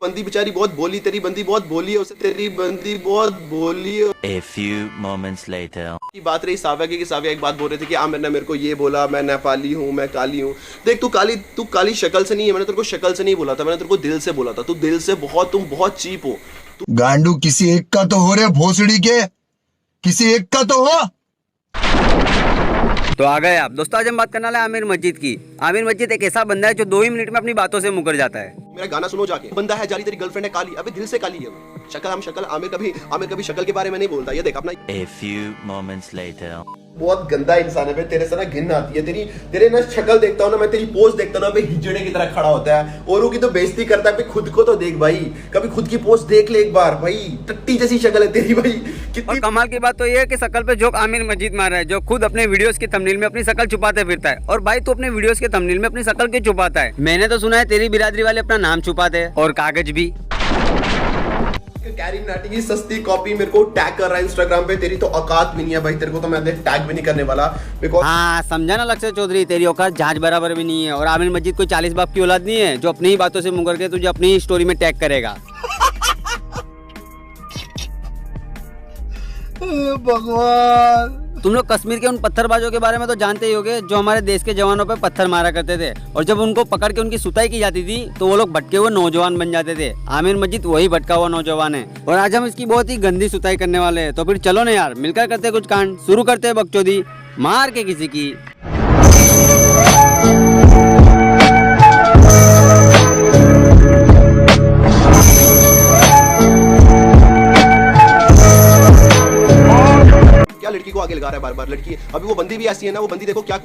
बंदी बेचारी बहुत बोली, तेरी बंदी बहुत बोली है, उसे तेरी बंदी बहुत बोली है। A few moments later. की बात रही साविया की, कि साविया एक बात बोल रहे थे कि आमिर ने मेरे को ये बोला, मैं नेपाली हूँ, मैं काली हूँ। देख तू काली शक्ल से नहीं है, मैंने तेरे को शक्ल से नहीं बोला था, मैंने तेरे को दिल से बोला था। तू दिल से बहुत, तुम बहुत चीप हो। गांडू किसी एक का तो हो रे भोसड़ी के, किसी एक का तो हो। तो आ गए आप दोस्तों, आज हम बात करने वाले आमिर मस्जिद की। आमिर मस्जिद एक ऐसा बंदा है जो 2 ही मिनट में अपनी बातों से मुकर जाता है। मेरा गाना सुनो जाके, बंदा है जाली, तेरी गर्लफ्रेंड है काली, अबे दिल से काली है वो। शक्ल आमिर कभी शक्ल के बारे में नहीं बोलता। ये देख अपना। A few moments later. बहुत गंदा इंसान है बे, तेरे से ना घिन आती है। तेरे ना शक्ल देखता हूँ ना मैं, तेरी पोज देखता हूँ ना, हिजड़े की तरह खड़ा होता है, औरों की तो बेइज्जती करता है। खुद को तो देख भाई, कभी खुद की पोज देख ले एक बार भाई। टट्टी जैसी शक्ल है तेरी भाई। और कमाल की बात तो ये है कि शक्ल पे जोक आमिर मस्जिद मार रहा है, जो खुद अपने वीडियोस के थंबनेल में अपनी शक्ल छुपाते फिरता है। और भाई तू अपने वीडियोस के थंबनेल में अपनी शक्ल क्यों छुपाता है? मैंने तो सुना है तेरी बिरादरी वाले अपना नाम छुपाते हैं और कागज भी। कैरी नाटी की सस्ती कॉपी मेरे को टैग कर रहा है इंस्टाग्राम पे। तेरी तो औकात भी नहीं है भाई, तेरे को तो मैं टैग भी नहीं करने वाला। हाँ समझा ना लक्ष्य चौधरी, तेरी औकात जांच बराबर भी नहीं है। और आमिर मस्जिद कोई 40 बाप की औलाद नहीं है जो अपनी ही बातों से मुकर के तुझे अपनी ही स्टोरी में टैग करेगा। भगवान, तुम लोग कश्मीर के उन पत्थरबाजों के बारे में तो जानते ही होगे जो हमारे देश के जवानों पे पत्थर मारा करते थे, और जब उनको पकड़ के उनकी सुताई की जाती थी तो वो लोग भटके हुए नौजवान बन जाते थे। आमिर मस्जिद वही भटका हुआ नौजवान है, और आज हम इसकी बहुत ही गंदी सुताई करने वाले हैं। तो फिर चलो ना यार, मिलकर करते कुछ कांड, शुरू करते हैं बकचोदी मार के किसी की। लड़की को आगे लगा रहा है बार-बार। लड़की अभी वो बंदी भी ऐसी है ना, वो बंदी देखो क्या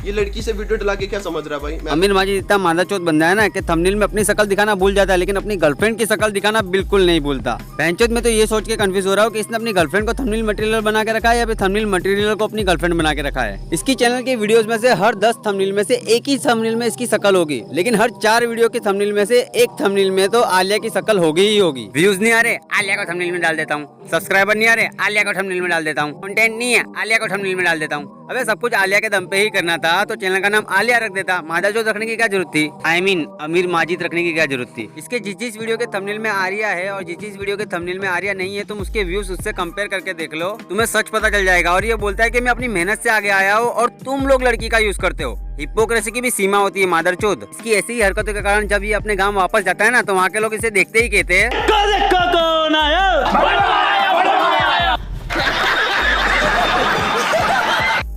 ये लड़की से वीडियो डला के क्या समझ रहा है भाई। आमिर मस्जिद इतना मादा चौथ बंदा है ना कि थंबनेल में अपनी शक्ल दिखाना भूल जाता है, लेकिन अपनी गर्लफ्रेंड की शक्ल दिखाना बिल्कुल नहीं भूलता। बहनचोद में तो ये सोच के कंफ्यूज हो रहा हूँ कि इसने अपनी गर्लफ्रेंड को थंबनेल मटेरियल बना के रखा है या फिर थंबनेल मटेरियल को अपनी गर्लफ्रेंड बना के रखा है। इसकी चैनल के वीडियोस में से हर 10 थंबनेल में से एक ही थंबनेल में इसकी शक्ल होगी, लेकिन हर 4 वीडियो के थंबनेल में से एक थंबनेल में तो आलिया की शक्ल होगी ही होगी। व्यूज नहीं आ रहे, आलिया को थंबनेल में डाल देता हूँ। सब्सक्राइबर नहीं आ रहे, आलिया को थंबनेल में डाल देता हूँ। कंटेंट नहीं है, आलिया को थंबनेल में डाल देता हूँ। अबे सब कुछ आलिया के दम पे ही करना था तो चैनल का नाम आलिया रख देता, मादा चौथ रखने की क्या जरूरत थी? I mean, आमिर मस्जिद रखने की क्या जरूरत थी? इसके जिस वीडियो के थंबनेल में आर्या है और जिस वीडियो के थंबनेल में आर्या नहीं है, तुम उसके व्यूज उससे कंपेयर करके देख लो, तुम्हें सच पता चल जाएगा। और ये बोलता है कि मैं अपनी मेहनत से आगे आया हूँ और तुम लोग लड़की का यूज करते हो। हिपोक्रेसी की भी सीमा होती है मादरचोद। इसकी ऐसी ही हरकतों के कारण जब ये अपने गाँव वापस जाता है ना, तो वहाँ के लोग इसे देखते ही कहते हैं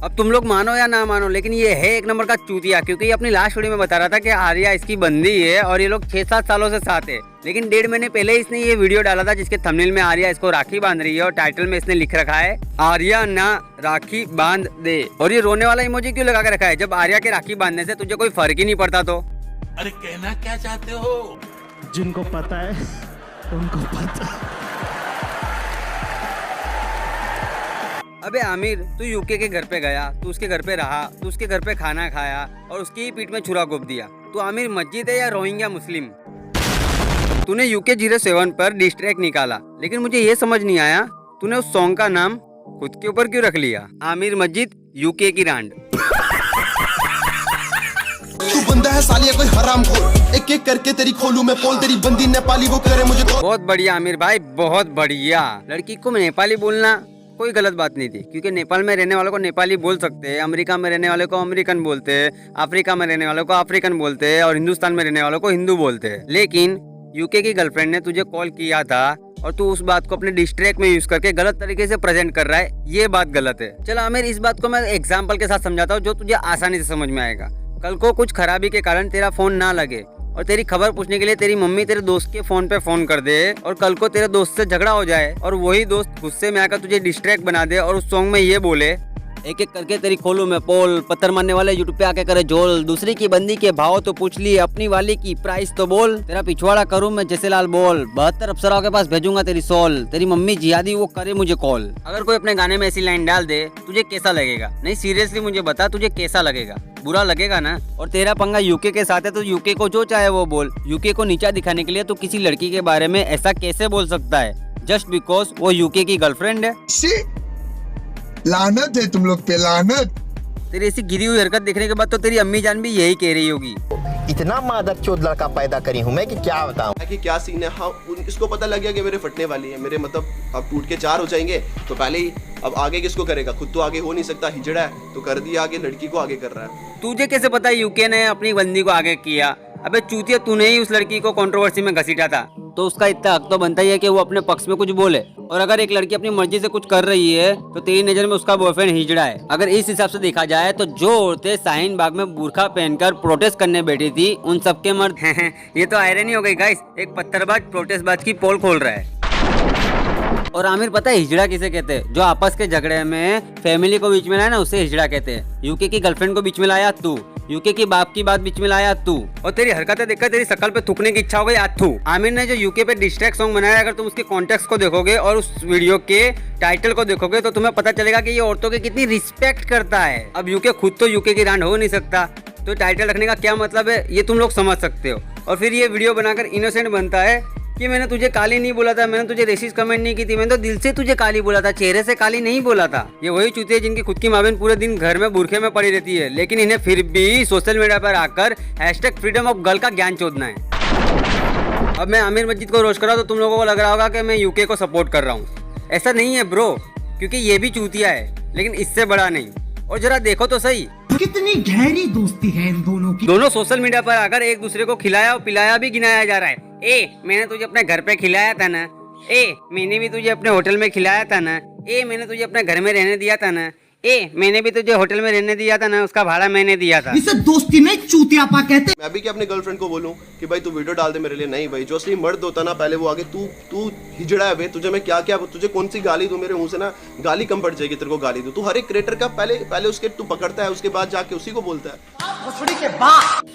अब तुम लोग मानो या ना मानो, लेकिन ये है एक नंबर का चूतिया। क्योंकि ये अपनी लास्ट वीडियो में बता रहा था कि आर्या इसकी बंदी है और ये लोग 6-7 सालों से साथ है, लेकिन 1.5 महीने पहले इसने ये वीडियो डाला था जिसके थंबनेल में आर्या इसको राखी बांध रही है और टाइटल में इसने लिख रखा है आर्या ना राखी बांध दे। और ये रोने वाला इमोजी क्यों लगा के रखा है जब आर्या के राखी बांधने से तुझे कोई फर्क ही नहीं पड़ता? तो अरे कहना क्या चाहते हो? जिनको पता है उनको पता। अबे आमिर, तू यूके के घर पे गया, तू उसके घर पे रहा, तू उसके घर पे खाना खाया और उसकी ही पीठ में छुरा घोंप दिया। तू आमिर मस्जिद है या रोहिंग्या मुस्लिम? तूने यूके 07 पर डिस ट्रैक निकाला, लेकिन मुझे ये समझ नहीं आया तूने उस सॉन्ग का नाम खुद के ऊपर क्यों रख लिया? आमिर मस्जिद यूके की रांड। तू बंदा है सालिया कोई हरामखोर, एक एक करके तेरी खोलूं मैं पोल। तेरी बंदी नेपाली वो करे मुझे कॉल। बहुत बढ़िया आमिर भाई, बहुत बढ़िया। लड़की को नेपाली बोलना कोई गलत बात नहीं थी, क्योंकि नेपाल में रहने वालों को नेपाली बोल सकते हैं, अमेरिका में रहने वालों को अमेरिकन बोलते हैं, अफ्रीका में रहने वालों को अफ्रीकन बोलते हैं और हिंदुस्तान में रहने वालों को हिंदू बोलते हैं। लेकिन यूके की गर्लफ्रेंड ने तुझे कॉल किया था और तू उस बात को अपने डिस ट्रैक में यूज करके गलत तरीके से प्रेजेंट कर रहा है, ये बात गलत है। चलो आमिर, इस बात को मैं एग्जाम्पल के साथ समझाता हूँ जो तुझे आसानी से समझ में आएगा। कल को कुछ खराबी के कारण तेरा फोन ना लगे और तेरी खबर पूछने के लिए तेरी मम्मी तेरे दोस्त के फोन पे फोन कर दे और कल को तेरे दोस्त से झगड़ा हो जाए और वही दोस्त गुस्से में आकर तुझे डिस्ट्रैक्ट बना दे और उस सॉन्ग में ये बोले एक एक करके तेरी खोलू मैं पोल, पत्थर मारने वाले यूट्यूब पे आके करे जोल, दूसरी की बंदी के भाव तो पूछ लिए, अपनी वाली की प्राइस तो बोल, तेरा पिछवाड़ा करूँ मैं जैसे लाल बोल, 72 अप्सराओं के पास भेजूंगा तेरी सोल, तेरी मम्मी जियादी वो करे मुझे कॉल। अगर कोई अपने गाने में ऐसी लाइन डाल दे तुझे कैसा लगेगा? नहीं सीरियसली मुझे बता, तुझे कैसा लगेगा? बुरा लगेगा ना? और तेरा पंगा यूके के साथ है तो यूके को जो चाहे वो बोल। यूके को नीचा दिखाने के लिए तो किसी लड़की के बारे में ऐसा कैसे बोल सकता है जस्ट बिकॉज वो यूके की गर्लफ्रेंड है? लानत है तुम लोग पे, लानत। तेरी ऐसी गिरी हुई हरकत देखने के बाद तो तेरी अम्मी जान भी यही कह रही होगी। इतना मादरचोद लड़का पैदा करी हूँ मैं कि क्या बताऊँ। कि क्या सीन है। हाँ इसको पता लग गया कि मेरे फटने वाली है, मेरे मतलब अब टूट के 4 हो जाएंगे, तो पहले ही अब आगे किसको करेगा, खुद तो आगे हो नहीं सकता, हिजड़ा है तो कर दिया आगे, लड़की को आगे कर रहा है। तुझे कैसे पता यूके ने अपनी बंदी को आगे किया? अबे चूतिया, तूने ही उस लड़की को कंट्रोवर्सी में घसीटा था, तो उसका इतना हक तो बनता ही है कि वो अपने पक्ष में कुछ बोले। और अगर एक लड़की अपनी मर्जी से कुछ कर रही है तो तेरी नजर में उसका बॉयफ्रेंड हिजड़ा है। अगर इस हिसाब से देखा जाए तो जो औरतें शाहीन बाग में बुरखा पहनकर प्रोटेस्ट करने बैठी थी उन सबके मर्द हैं। ये तो आयरनी हो गई गाइस, एक पत्थरबाज प्रोटेस्टबाज की पोल खोल रहा है। और आमिर पता है हिजड़ा किसे कहते हैं? जो आपस के झगड़े में फैमिली को बीच में लाया ना, उसे हिजड़ा कहते हैं। यूके की गर्लफ्रेंड को बीच में लाया तू, यूके की बाप की बात बीच में लाया तू, और तेरी हरकतें देखकर तेरी शकल पे थूकने की इच्छा हो गई आज तू। आमिर ने जो यूके पे डिस्ट्रैक्ट सॉन्ग बनाया, अगर तुम उसके कॉन्टेक्स्ट को देखोगे और उस वीडियो के टाइटल को देखोगे तो तुम्हें पता चलेगा कि ये औरतों की कितनी रिस्पेक्ट करता है। अब यूके खुद तो यूके की रांड हो नहीं सकता, तो टाइटल रखने का क्या मतलब है ये तुम लोग समझ सकते हो। और फिर ये वीडियो बनाकर इनोसेंट बनता है कि मैंने तुझे काली नहीं बोला था, मैंने तुझे रेसिस्ट कमेंट नहीं की थी, मैंने तो दिल से तुझे काली बोला था, चेहरे से काली नहीं बोला था। ये वही चूतिया जिनकी खुद की माँ बहन पूरे दिन घर में बुरखे में पड़ी रहती है, लेकिन इन्हें फिर भी सोशल मीडिया पर आकर #फ्रीडम ऑफ गर्ल का ज्ञान चोदना है। अब मैं आमिर मस्जिद को रोस्ट कर रहा हूँ तो तुम लोगों को लग रहा होगा कि मैं यूके को सपोर्ट कर रहा हूँ। ऐसा नहीं है ब्रो, क्योंकि ये भी चूतिया है लेकिन इससे बड़ा नहीं। और जरा देखो तो सही, कितनी गहरी दोस्ती है इन दोनों की। दोनों सोशल मीडिया पर आकर एक दूसरे को खिलाया और पिलाया भी गिनाया जा रहा है। ए मैंने तुझे अपने घर पे खिलाया था ना, ए मैंने भी तुझे अपने होटल में खिलाया था ना, ए मैंने तुझे अपने घर में रहने दिया था ना, ए मैंने भी तुझे होटल में रहने दिया था ना, उसका भाड़ा मैंने दिया था। इसे दोस्ती नहीं चूतियापा कहते। मैं भी क्या अपने गर्लफ्रेंड को बोलूं कि भाई तू वीडियो डाल दे मेरे लिए? नहीं भाई, जो असली मर्द होता ना पहले वो आगे, तू हिजड़ा है बे, तुझे मैं क्या क्या, तुझे कौन सी गाली दूं? मेरे मुंह से ना गाली कम पड़ जाएगी तेरे को गाली दूं। तू हर एक क्रिएटर का पहले उसके तू पकड़ता है, उसके बाद जाके उसी को बोलता है।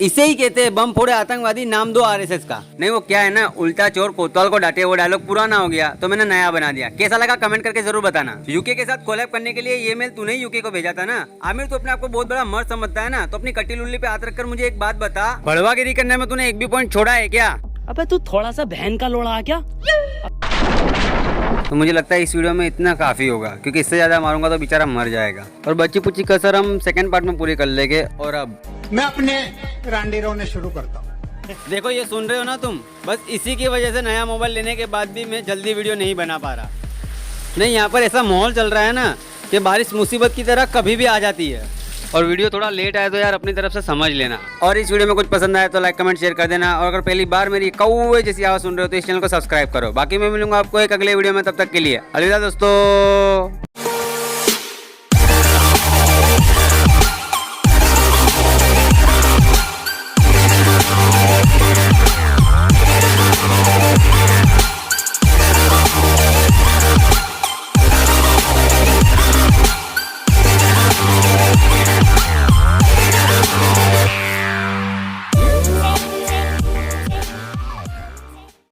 इसे ही कहते हैं बम फोड़े आतंकवादी, नाम दो आरएसएस का। नहीं वो क्या है ना, उल्टा चोर कोतवाल को डांटे, वो डायलॉग पुराना हो गया तो मैंने नया बना दिया। कैसा लगा कमेंट करके जरूर बताना। यूके के साथ कोलैब करने के लिए ये मेल तूने ही यूके को भेजा था ना। आमिर तो अपने आप को बहुत बड़ा मर्द समझता है ना, तो अपनी कटी लुल्ली पे हाथ रखकर मुझे एक बात बता, भड़वागिरी करने में तूने एक भी पॉइंट छोड़ा है क्या? अबे तू थोड़ा सा बहन का लोड़ा क्या? तो मुझे लगता है इस वीडियो में इतना काफी होगा, क्योंकि इससे ज्यादा मारूंगा तो बेचारा मर जाएगा। और बच्ची पुच्ची कसर हम सेकंड पार्ट में पूरी कर लेंगे। और अब मैं अपने रांडी रोने शुरू करता हूँ। देखो ये सुन रहे हो ना तुम, बस इसी की वजह से नया मोबाइल लेने के बाद भी मैं जल्दी वीडियो नहीं बना पा रहा। नहीं, यहाँ पर ऐसा माहौल चल रहा है ना कि बारिश मुसीबत की तरह कभी भी आ जाती है। और वीडियो थोड़ा लेट आया तो यार अपनी तरफ से समझ लेना। और इस वीडियो में कुछ पसंद आया तो लाइक कमेंट शेयर कर देना। और अगर पहली बार मेरी कौवे जैसी आवाज़ सुन रहे हो तो इस चैनल को सब्सक्राइब करो। बाकी मैं मिलूंगा आपको एक अगले वीडियो में, तब तक के लिए अलविदा दोस्तों।